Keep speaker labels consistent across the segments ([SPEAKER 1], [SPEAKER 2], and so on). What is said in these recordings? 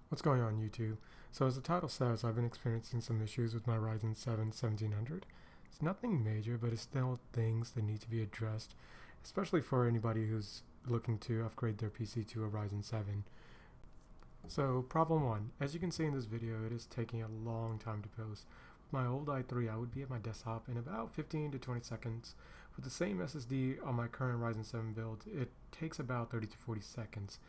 [SPEAKER 1] What's going on YouTube? So as the title says, I've been experiencing some issues with my Ryzen 7 1700. It's nothing major, but it's still things that need to be addressed, especially for anybody who's looking to upgrade their PC to a Ryzen 7. So problem 1, as you can see in this video, it is taking a long time to post. With my old i3, I would be at my desktop in about 15 to 20 seconds. With the same SSD on my current Ryzen 7 build, it takes about 30 to 40 seconds.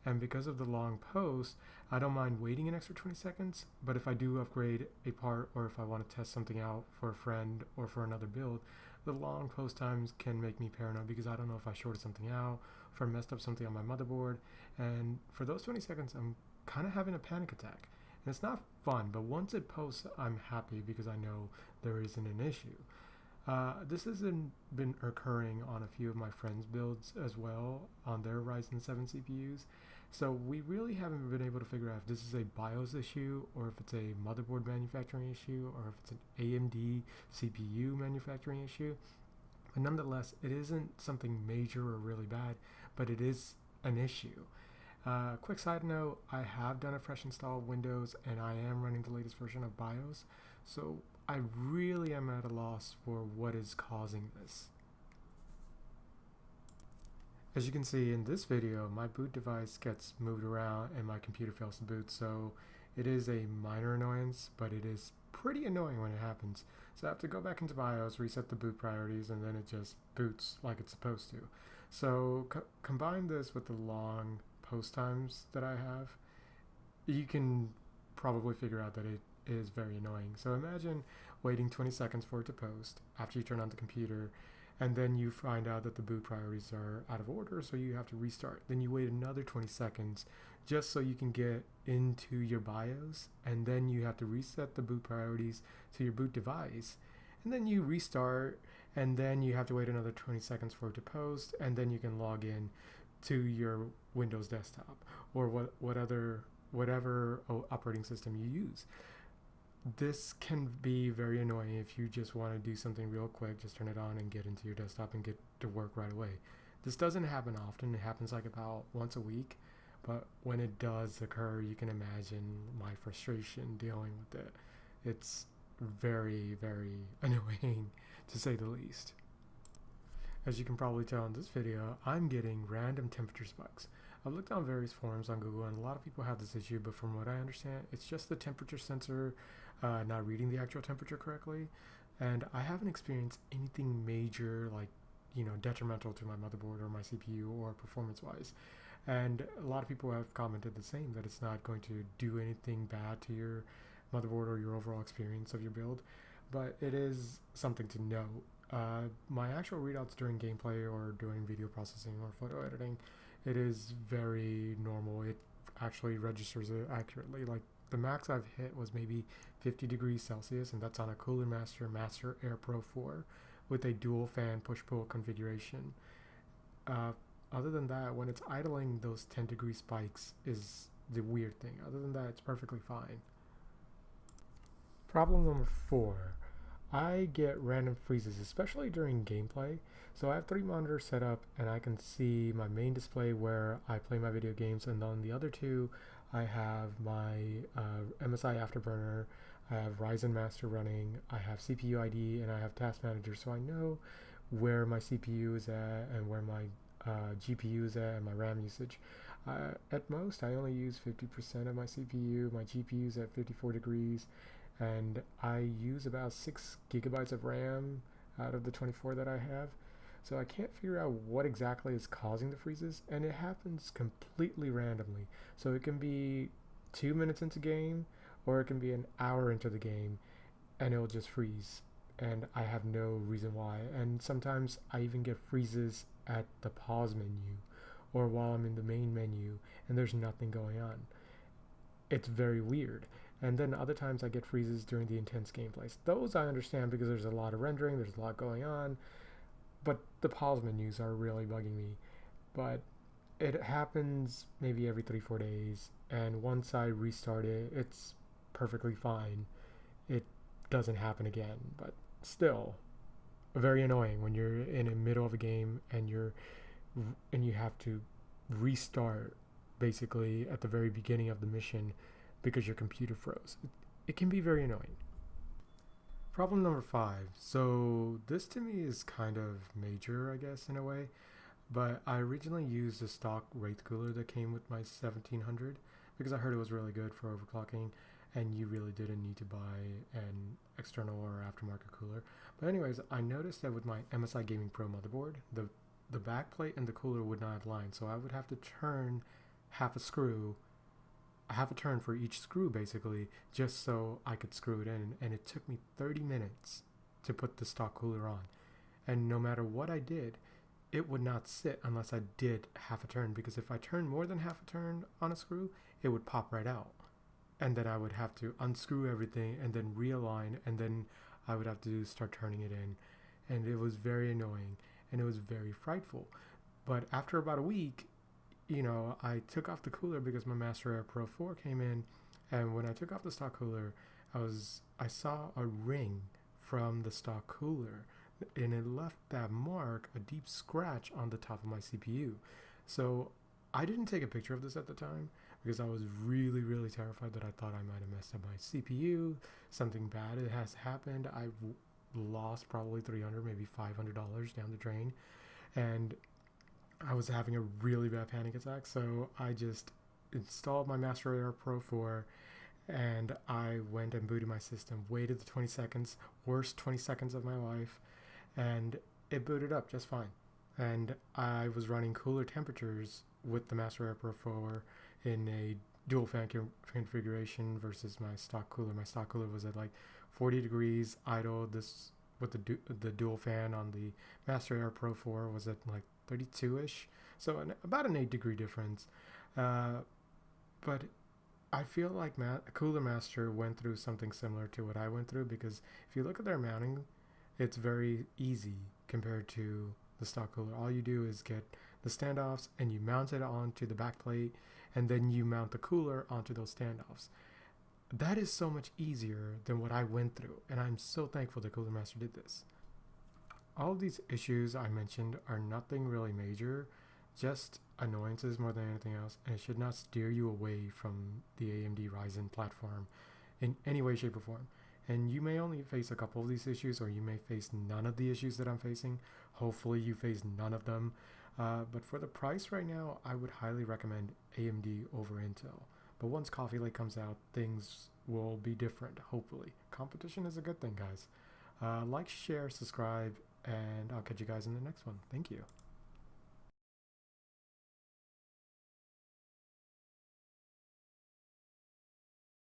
[SPEAKER 1] And because of the long post, I don't mind waiting an extra 20 seconds, but if I do upgrade a part or if I want to test something out for a friend or for another build, the long post times can make me paranoid because I don't know if I shorted something out, if I messed up something on my motherboard, and for those 20 seconds, I'm kind of having a panic attack. And it's not fun, but once it posts, I'm happy because I know there isn't an issue. This has been occurring on a few of my friends' builds as well on their Ryzen 7 CPUs. So we really haven't been able to figure out if this is a BIOS issue or if it's a motherboard manufacturing issue or if it's an AMD CPU manufacturing issue. But nonetheless, it isn't something major or really bad, but it is an issue. Quick side note, I have done a fresh install of Windows and I am running the latest version of BIOS. So I really am at a loss for what is causing this. As you can see in this video, my boot device gets moved around and my computer fails to boot, so it is a minor annoyance, but it is pretty annoying when it happens. So I have to go back into BIOS, reset the boot priorities, and then it just boots like it's supposed to. So combine this with the long post times that I have, you can probably figure out that it is very annoying. So imagine waiting 20 seconds for it to post after you turn on the computer, and then you find out that the boot priorities are out of order, so you have to restart. Then you wait another 20 seconds just so you can get into your BIOS, and then you have to reset the boot priorities to your boot device, and then you restart, and then you have to wait another 20 seconds for it to post, and then you can log in to your Windows desktop or whatever operating system you use. This can be very annoying if you just want to do something real quick, just turn it on and get into your desktop and get to work right away. This doesn't happen often, it happens like about once a week, but when it does occur, you can imagine my frustration dealing with it. It's very, very annoying to say the least. As you can probably tell in this video, I'm getting random temperature spikes. I've looked on various forums on Google and a lot of people have this issue, but from what I understand, it's just the temperature sensor not reading the actual temperature correctly. And I haven't experienced anything major like, detrimental to my motherboard or my CPU or performance wise. And a lot of people have commented the same, that it's not going to do anything bad to your motherboard or your overall experience of your build, but it is something to note. My actual readouts during gameplay or during video processing or photo editing, it is very normal. It actually registers it accurately. Like the max I've hit was maybe 50 degrees Celsius, and that's on a Cooler Master Air Pro 4 with a dual fan push-pull configuration. Other than that, when it's idling, those 10-degree spikes is the weird thing. Other than that, it's perfectly fine. Problem number 4. I get random freezes, especially during gameplay. So I have 3 monitors set up and I can see my main display where I play my video games, and on the other 2 I have my MSI Afterburner, I have Ryzen Master running, I have CPU ID, and I have Task Manager, so I know where my CPU is at and where my GPU is at and my RAM usage. At most I only use 50% of my CPU, my GPU is at 54 degrees, and I use about 6 gigabytes of RAM out of the 24 that I have. So I can't figure out what exactly is causing the freezes, and it happens completely randomly. So it can be 2 minutes into game, or it can be an hour into the game, and it'll just freeze, and I have no reason why. And sometimes I even get freezes at the pause menu, or while I'm in the main menu, and there's nothing going on. It's very weird. And then other times I get freezes during the intense gameplays. Those I understand because there's a lot of rendering, there's a lot going on, but the pause menus are really bugging me. But it happens maybe every 3-4 days, and once I restart it, it's perfectly fine. It doesn't happen again, but still very annoying when you're in the middle of a game and you have to restart basically at the very beginning of the mission because your computer froze. It can be very annoying. Problem number 5. So this to me is kind of major, I guess, in a way. But I originally used a stock Wraith cooler that came with my 1700 because I heard it was really good for overclocking, and you really didn't need to buy an external or aftermarket cooler. But anyways, I noticed that with my MSI Gaming Pro motherboard, the back plate and the cooler would not align, so I would have to turn half a turn for each screw basically, just so I could screw it in, and it took me 30 minutes to put the stock cooler on. And no matter what I did, it would not sit unless I did half a turn, because if I turned more than half a turn on a screw, it would pop right out. And then I would have to unscrew everything and then realign, and then I would have to start turning it in. And it was very annoying and it was very frightful. But after about a week, I took off the cooler because my Master Air Pro 4 came in, and when I took off the stock cooler, I saw a ring from the stock cooler, and it left that mark, a deep scratch on the top of my CPU. So I didn't take a picture of this at the time because I was really, really terrified that I thought I might have messed up my CPU. Something bad has happened. I lost probably $300, maybe $500 down the drain, and I was having a really bad panic attack. So I just installed my Master Air Pro 4, and I went and booted my system, waited the 20 seconds, worst 20 seconds of my life, and it booted up just fine. And I was running cooler temperatures with the Master Air Pro 4 in a dual fan configuration versus my stock cooler. My stock cooler was at like 40 degrees idle. This with the dual fan on the Master Air Pro 4 was at like 32-ish, so about an 8-degree difference. But I feel like Cooler Master went through something similar to what I went through, because if you look at their mounting, it's very easy compared to the stock cooler. All you do is get the standoffs and you mount it onto the back plate, and then you mount the cooler onto those standoffs. That is so much easier than what I went through, and I'm so thankful that Cooler Master did this. All of these issues I mentioned are nothing really major, just annoyances more than anything else, and it should not steer you away from the AMD Ryzen platform in any way, shape, or form. And you may only face a couple of these issues, or you may face none of the issues that I'm facing. Hopefully you face none of them. But for the price right now, I would highly recommend AMD over Intel. But once Coffee Lake comes out, things will be different, hopefully. Competition is a good thing, guys. Like, share, subscribe, and I'll catch you guys in the next one. Thank you.